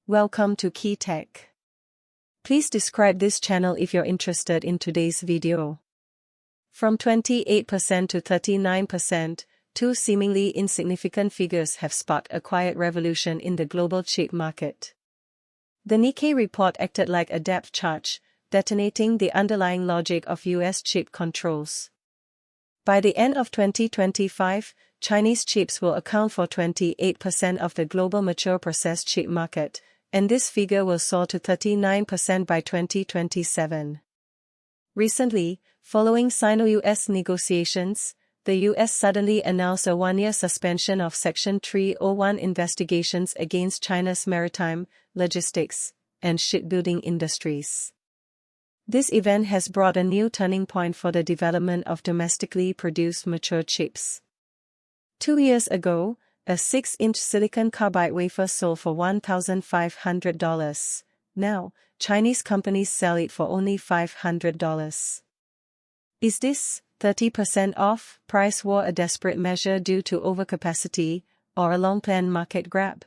Welcome to Key Tech. Please describe this channel if you're interested in today's video. From 28% to 39%, two seemingly insignificant figures have sparked a quiet revolution in the global chip market. The Nikkei report acted like a depth charge, detonating the underlying logic of US chip controls. By the end of 2025, Chinese chips will account for 28% of the global mature process chip market, and this figure will soar to 39% by 2027. Recently, following Sino-US negotiations, the US suddenly announced a one-year suspension of Section 301 investigations against China's maritime, logistics, and shipbuilding industries. This event has brought a new turning point for the development of domestically produced mature chips. 2 years ago, a 6-inch silicon carbide wafer sold for $1,500. Now, Chinese companies sell it for only $500. Is this 30% off price war a desperate measure due to overcapacity, or a long-planned market grab?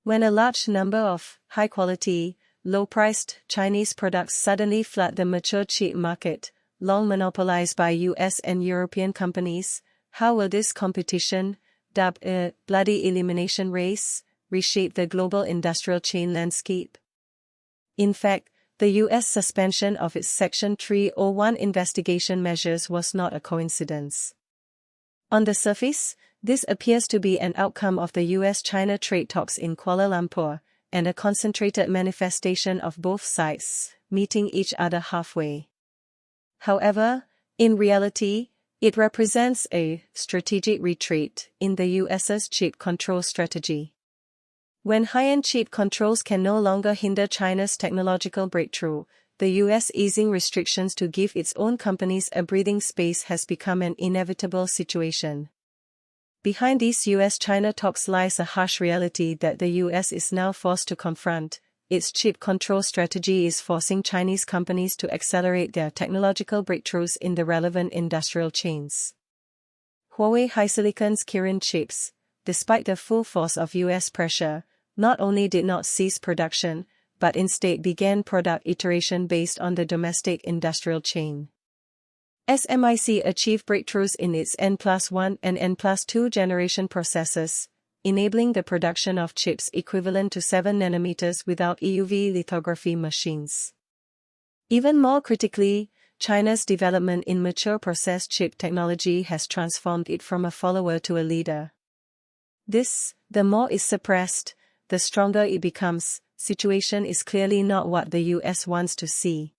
When a large number of high-quality, low-priced Chinese products suddenly flood the mature chip market, long monopolized by US and European companies, how will this competition, dubbed a bloody elimination race, reshape the global industrial chain landscape? In fact, the US suspension of its Section 301 investigation measures was not a coincidence. On the surface, this appears to be an outcome of the US-China trade talks in Kuala Lumpur, and a concentrated manifestation of both sides meeting each other halfway. However, in reality, it represents a strategic retreat in the US's chip control strategy. When high-end chip controls can no longer hinder China's technological breakthrough, the US easing restrictions to give its own companies a breathing space has become an inevitable situation. Behind these US-China talks lies a harsh reality that the US is now forced to confront. Its chip control strategy is forcing Chinese companies to accelerate their technological breakthroughs in the relevant industrial chains. Huawei HiSilicon's Kirin chips, despite the full force of US pressure, not only did not cease production, but instead began product iteration based on the domestic industrial chain. SMIC achieved breakthroughs in its N+1 and N+2 generation processes, enabling the production of chips equivalent to 7 nanometers without EUV lithography machines. Even more critically, China's development in mature process chip technology has transformed it from a follower to a leader. This, the more is suppressed, the stronger it becomes, situation is clearly not what the US wants to see.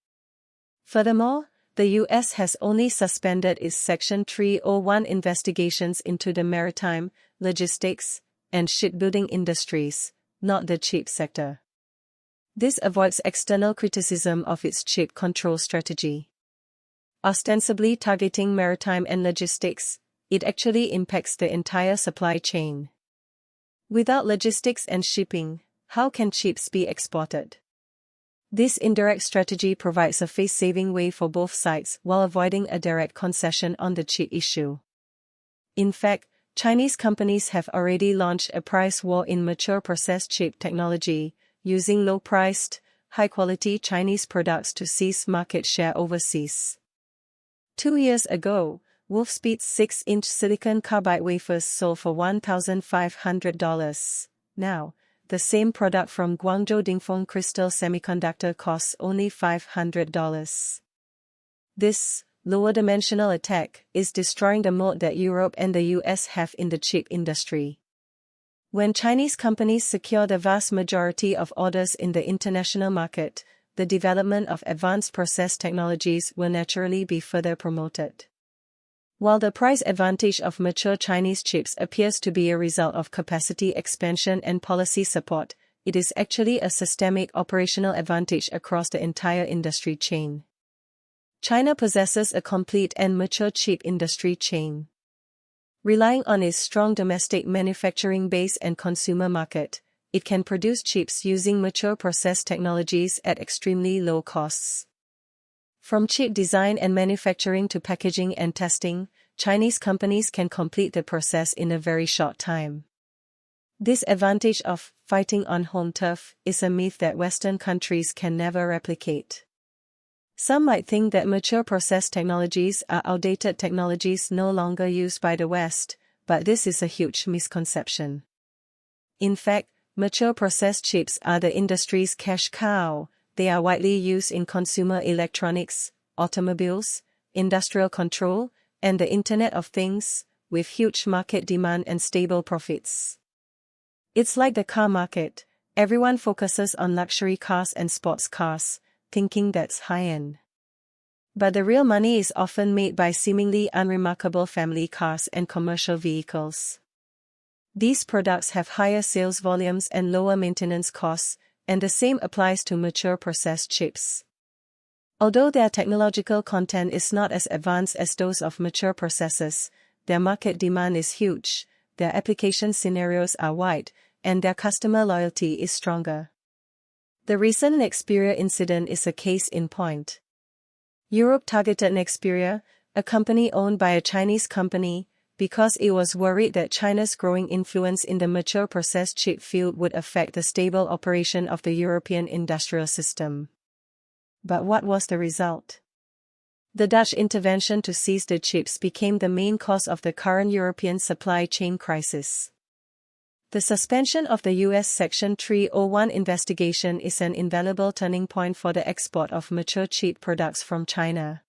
Furthermore, the US has only suspended its Section 301 investigations into the maritime, logistics, and shipbuilding industries, not the chip sector. This avoids external criticism of its chip control strategy. Ostensibly targeting maritime and logistics, it actually impacts the entire supply chain. Without logistics and shipping, how can chips be exported? This indirect strategy provides a face-saving way for both sides while avoiding a direct concession on the chip issue. In fact, Chinese companies have already launched a price war in mature process chip technology, using low-priced, high-quality Chinese products to seize market share overseas. 2 years ago, Wolfspeed's 6-inch silicon carbide wafers sold for $1,500. Now, the same product from Guangzhou Dingfeng Crystal Semiconductor costs only $500. This lower-dimensional attack is destroying the moat that Europe and the US have in the chip industry. When Chinese companies secure the vast majority of orders in the international market, the development of advanced process technologies will naturally be further promoted. While the price advantage of mature Chinese chips appears to be a result of capacity expansion and policy support, it is actually a systemic operational advantage across the entire industry chain. China possesses a complete and mature chip industry chain. Relying on its strong domestic manufacturing base and consumer market, it can produce chips using mature process technologies at extremely low costs. From chip design and manufacturing to packaging and testing, Chinese companies can complete the process in a very short time. This advantage of fighting on home turf is a myth that Western countries can never replicate. Some might think that mature process technologies are outdated technologies no longer used by the West, but this is a huge misconception. In fact, mature process chips are the industry's cash cow. They are widely used in consumer electronics, automobiles, industrial control, and the Internet of Things, with huge market demand and stable profits. It's like the car market. Everyone focuses on luxury cars and sports cars, thinking that's high-end. But the real money is often made by seemingly unremarkable family cars and commercial vehicles. These products have higher sales volumes and lower maintenance costs, and the same applies to mature processed chips. Although their technological content is not as advanced as those of mature processors, their market demand is huge, their application scenarios are wide, and their customer loyalty is stronger. The recent Nexperia incident is a case in point. Europe targeted Nexperia, a company owned by a Chinese company, because it was worried that China's growing influence in the mature processed chip field would affect the stable operation of the European industrial system. But what was the result? The Dutch intervention to seize the chips became the main cause of the current European supply chain crisis. The suspension of the U.S. Section 301 investigation is an invaluable turning point for the export of mature chip products from China.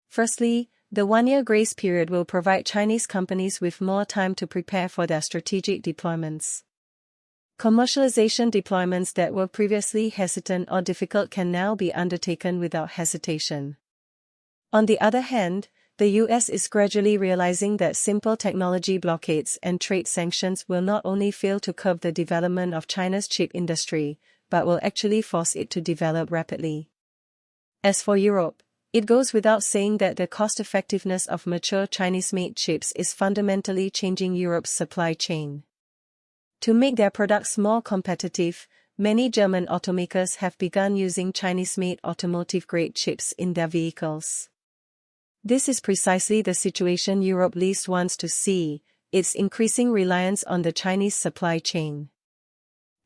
Firstly, the one-year grace period will provide Chinese companies with more time to prepare for their strategic deployments. Commercialization deployments that were previously hesitant or difficult can now be undertaken without hesitation. On the other hand, the U.S. is gradually realizing that simple technology blockades and trade sanctions will not only fail to curb the development of China's chip industry, but will actually force it to develop rapidly. As for Europe, it goes without saying that the cost-effectiveness of mature Chinese-made chips is fundamentally changing Europe's supply chain. To make their products more competitive, many German automakers have begun using Chinese-made automotive-grade chips in their vehicles. This is precisely the situation Europe least wants to see, its increasing reliance on the Chinese supply chain.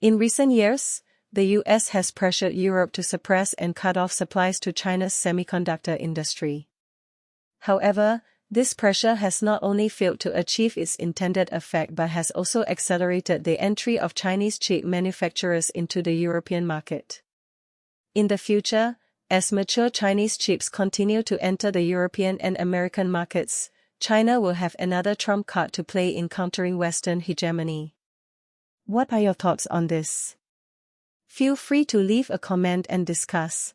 In recent years, the U.S. has pressured Europe to suppress and cut off supplies to China's semiconductor industry. However, this pressure has not only failed to achieve its intended effect but has also accelerated the entry of Chinese chip manufacturers into the European market. In the future, as mature Chinese chips continue to enter the European and American markets, China will have another trump card to play in countering Western hegemony. What are your thoughts on this? Feel free to leave a comment and discuss.